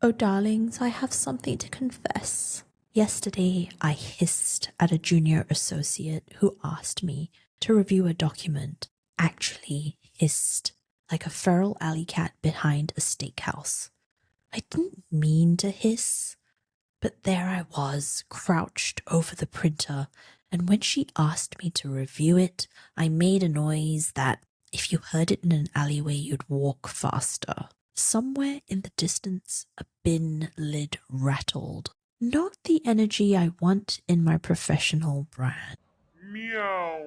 Oh, darlings, I have something to confess. Yesterday, I hissed at a junior associate who asked me to review a document. Actually hissed like a feral alley cat behind a steakhouse. I didn't mean to hiss, but there I was, crouched over the printer, and when she asked me to review it, I made a noise that, if you heard it in an alleyway, you'd walk faster. Somewhere in the distance, a bin lid rattled. Not the energy I want in my professional brand. Meow.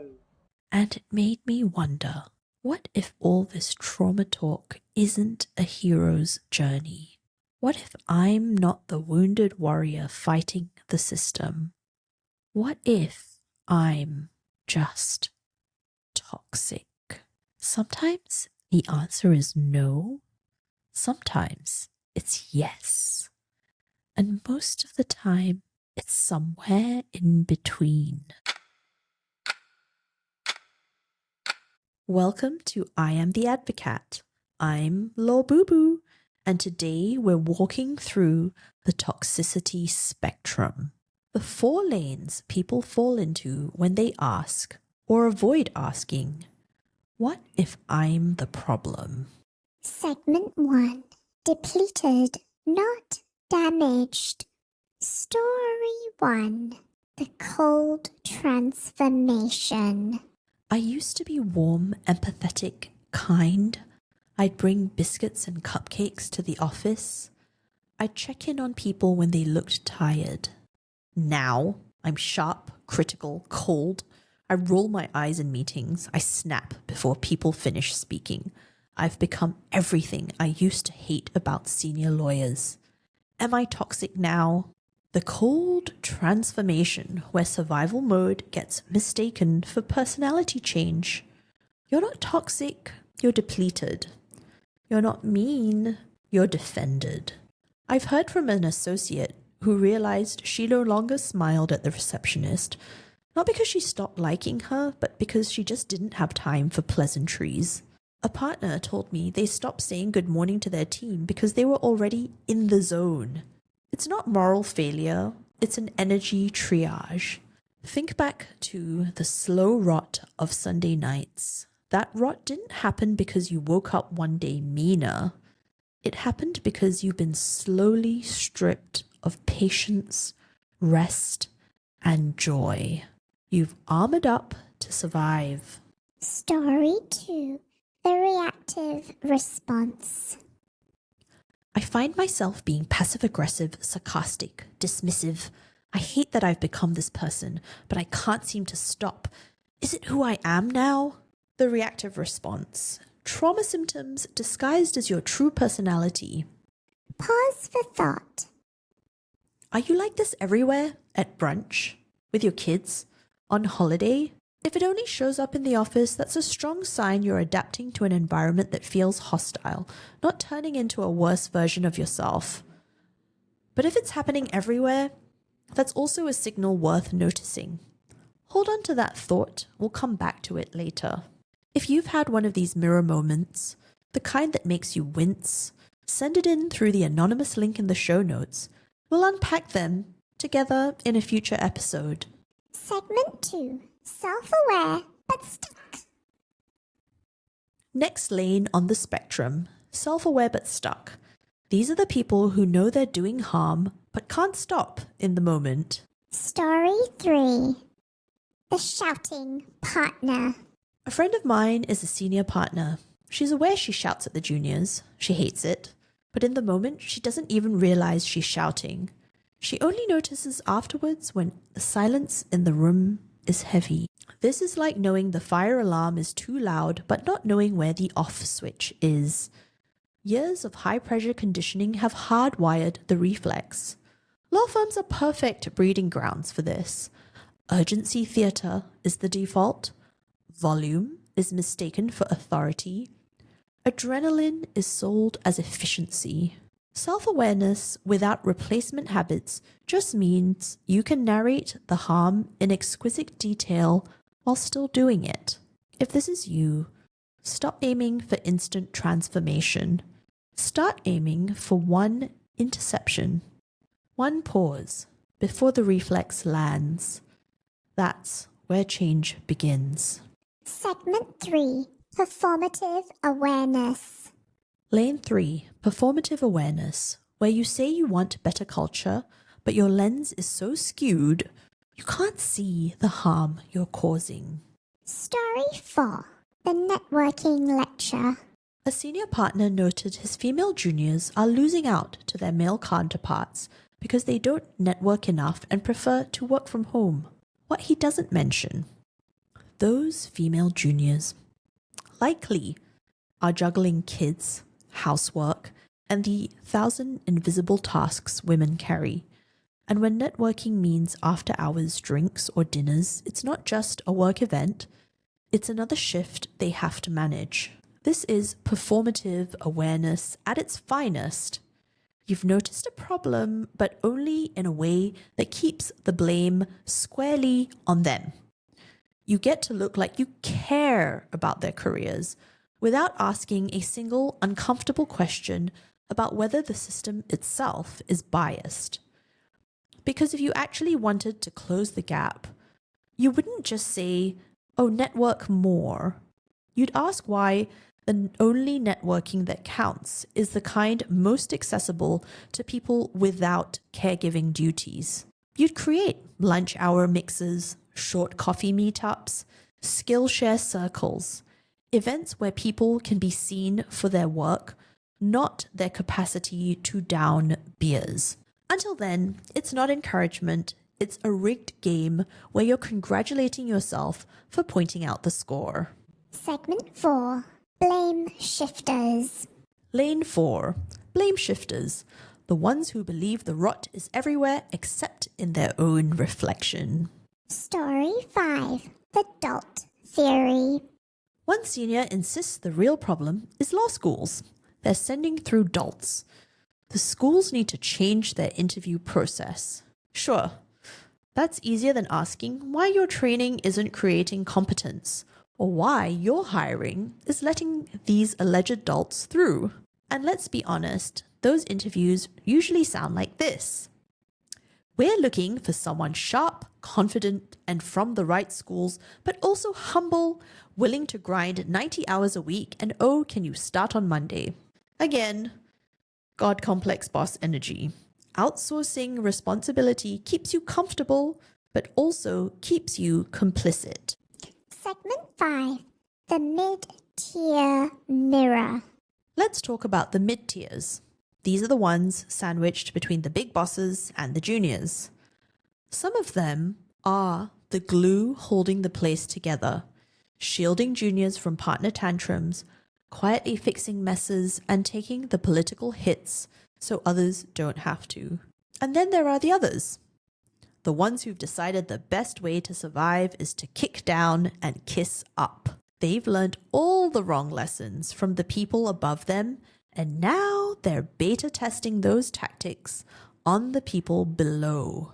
And it made me wonder, what if all this trauma talk isn't a hero's journey? What if I'm not the wounded warrior fighting the system? What if I'm just toxic? Sometimes the answer is no. Sometimes it's yes. And most of the time, it's somewhere in between. Welcome to I Am the Advocate. I'm LawBooBoo, and today we're walking through the toxicity spectrum. The 4 lanes people fall into when they ask, or avoid asking, what if I'm the problem? Segment 1. Depleted, not damaged. Story 1. The cold transformation. I used to be warm, empathetic, kind. I'd bring biscuits and cupcakes to the office. I'd check in on people when they looked tired. Now, I'm sharp, critical, cold. I roll my eyes in meetings. I snap before people finish speaking. I've become everything I used to hate about senior lawyers. Am I toxic now? The cold transformation, where survival mode gets mistaken for personality change. You're not toxic, you're depleted. You're not mean, you're defended. I've heard from an associate who realized she no longer smiled at the receptionist, not because she stopped liking her, but because she just didn't have time for pleasantries. A partner told me they stopped saying good morning to their team because they were already in the zone. It's not moral failure, it's an energy triage. Think back to the slow rot of Sunday nights. That rot didn't happen because you woke up one day meaner. It happened because you've been slowly stripped of patience, rest, and joy. You've armored up to survive. Story 2. The reactive response. I find myself being passive-aggressive, sarcastic, dismissive. I hate that I've become this person, but I can't seem to stop. Is it who I am now? The reactive response. Trauma symptoms disguised as your true personality. Pause for thought. Are you like this everywhere? At brunch? With your kids? On holiday? If it only shows up in the office, that's a strong sign you're adapting to an environment that feels hostile, not turning into a worse version of yourself. But if it's happening everywhere, that's also a signal worth noticing. Hold on to that thought, we'll come back to it later. If you've had one of these mirror moments, the kind that makes you wince, send it in through the anonymous link in the show notes. We'll unpack them together in a future episode. Segment 2. Self-aware but stuck. Next lane on the spectrum, self-aware but stuck. These are the people who know they're doing harm but can't stop in the moment. Story 3. The shouting partner. A friend of mine is a senior partner. She's aware she shouts at the juniors. She hates it. But in the moment, she doesn't even realize she's shouting. She only notices afterwards when the silence in the room is heavy. This is like knowing the fire alarm is too loud but not knowing where the off switch is. Years of high-pressure conditioning have hardwired the reflex. Law firms are perfect breeding grounds for this. Urgency theater is the default. Volume is mistaken for authority. Adrenaline is sold as efficiency. Self-awareness without replacement habits just means you can narrate the harm in exquisite detail while still doing it. If this is you, stop aiming for instant transformation. Start aiming for one interception. One pause before the reflex lands. That's where change begins. Segment 3. Performative awareness. Lane 3, performative awareness, where you say you want better culture, but your lens is so skewed, you can't see the harm you're causing. Story 4. The networking lecture. A senior partner noted his female juniors are losing out to their male counterparts because they don't network enough and prefer to work from home. What he doesn't mention, those female juniors likely are juggling kids, housework, and the 1,000 invisible tasks women carry. And when networking means after-hours drinks or dinners, it's not just a work event, it's another shift they have to manage. This is performative awareness at its finest. You've noticed a problem, but only in a way that keeps the blame squarely on them. You get to look like you care about their careers without asking a single uncomfortable question about whether the system itself is biased. Because if you actually wanted to close the gap, you wouldn't just say, oh, network more. You'd ask why the only networking that counts is the kind most accessible to people without caregiving duties. You'd create lunch hour mixes, short coffee meetups, Skillshare circles, events where people can be seen for their work, not their capacity to down beers. Until then, it's not encouragement, it's a rigged game where you're congratulating yourself for pointing out the score. Segment 4. Blame shifters. Lane 4. Blame shifters. The ones who believe the rot is everywhere except in their own reflection. Story 5. The Dolt Theory. One senior insists the real problem is law schools. They're sending through dolts. The schools need to change their interview process. Sure, that's easier than asking why your training isn't creating competence, or why your hiring is letting these alleged dolts through. And let's be honest, those interviews usually sound like this. We're looking for someone sharp, confident, and from the right schools, but also humble, willing to grind 90 hours a week, and oh, can you start on Monday? Again, God complex boss energy. Outsourcing responsibility keeps you comfortable, but also keeps you complicit. Segment 5. The mid-tier mirror. Let's talk about the mid-tiers. These are the ones sandwiched between the big bosses and the juniors. Some of them are the glue holding the place together, shielding juniors from partner tantrums, quietly fixing messes, and taking the political hits so others don't have to. And then there are the others. The ones who've decided the best way to survive is to kick down and kiss up. They've learned all the wrong lessons from the people above them, and now they're beta testing those tactics on the people below.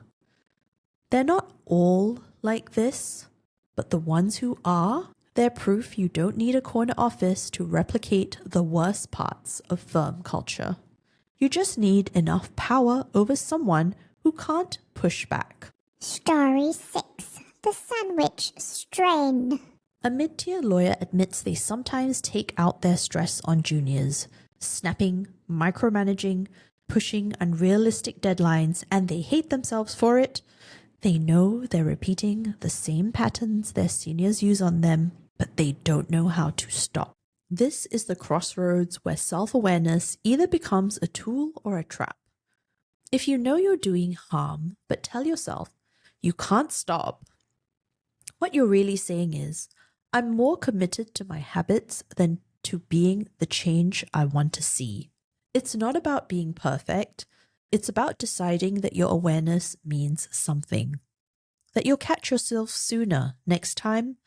They're not all like this, but the ones who are, they're proof you don't need a corner office to replicate the worst parts of firm culture. You just need enough power over someone who can't push back. Story 6. The sandwich strain. A mid-tier lawyer admits they sometimes take out their stress on juniors, snapping, micromanaging, pushing unrealistic deadlines, and they hate themselves for it. They know they're repeating the same patterns their seniors use on them, but they don't know how to stop. This is the crossroads where self-awareness either becomes a tool or a trap. If you know you're doing harm, but tell yourself you can't stop, what you're really saying is, I'm more committed to my habits than to being the change I want to see. It's not about being perfect. It's about deciding that your awareness means something, that you'll catch yourself sooner next time,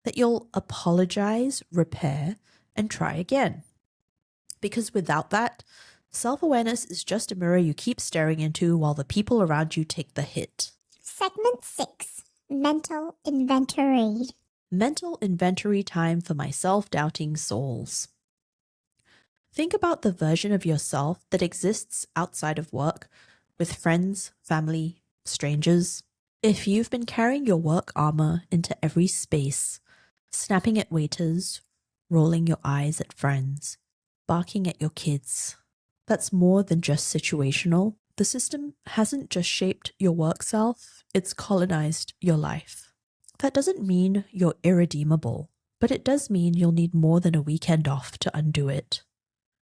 that you'll apologize, repair, and try again. Because without that, self-awareness is just a mirror you keep staring into while the people around you take the hit. Segment 6. Mental inventory. Mental inventory time for my self-doubting souls. Think about the version of yourself that exists outside of work, with friends, family, strangers. If you've been carrying your work armor into every space, snapping at waiters, rolling your eyes at friends, barking at your kids, that's more than just situational. The system hasn't just shaped your work self, it's colonized your life. That doesn't mean you're irredeemable, but it does mean you'll need more than a weekend off to undo it.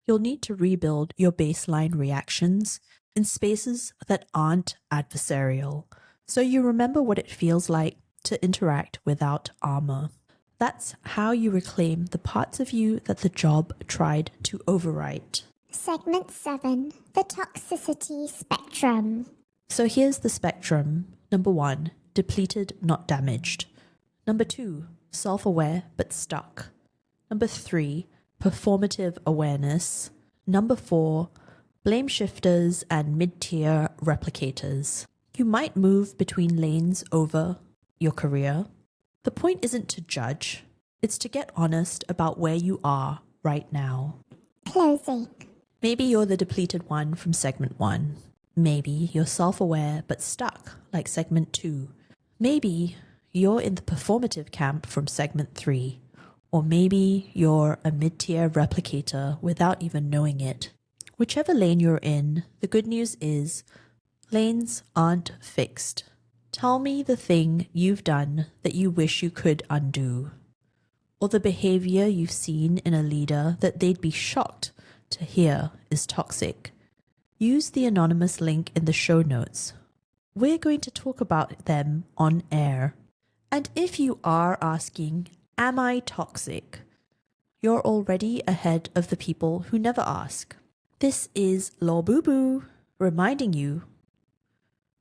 You'll need to rebuild your baseline reactions in spaces that aren't adversarial, so you remember what it feels like to interact without armor. That's how you reclaim the parts of you that the job tried to overwrite. Segment 7. The Toxicity Spectrum. So here's the spectrum. Number 1, depleted, not damaged. Number 2, self-aware but stuck. Number 3, performative awareness. Number 4, blame shifters and mid-tier replicators. You might move between lanes over your career. The point isn't to judge, it's to get honest about where you are right now. Closing. Maybe you're the depleted one from segment 1. Maybe you're self-aware but stuck, like segment 2. Maybe you're in the performative camp from segment 3. Or maybe you're a mid-tier replicator without even knowing it. Whichever lane you're in, the good news is lanes aren't fixed. Tell me the thing you've done that you wish you could undo, or the behavior you've seen in a leader that they'd be shocked to hear is toxic. Use the anonymous link in the show notes. We're going to talk about them on air. And if you are asking, am I toxic? You're already ahead of the people who never ask. This is LawBooBoo reminding you,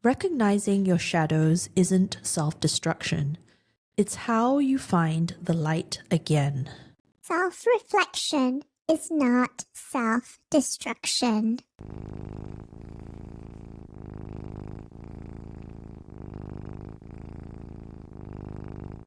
recognizing your shadows isn't self-destruction. It's how you find the light again. Self-reflection is not self-destruction.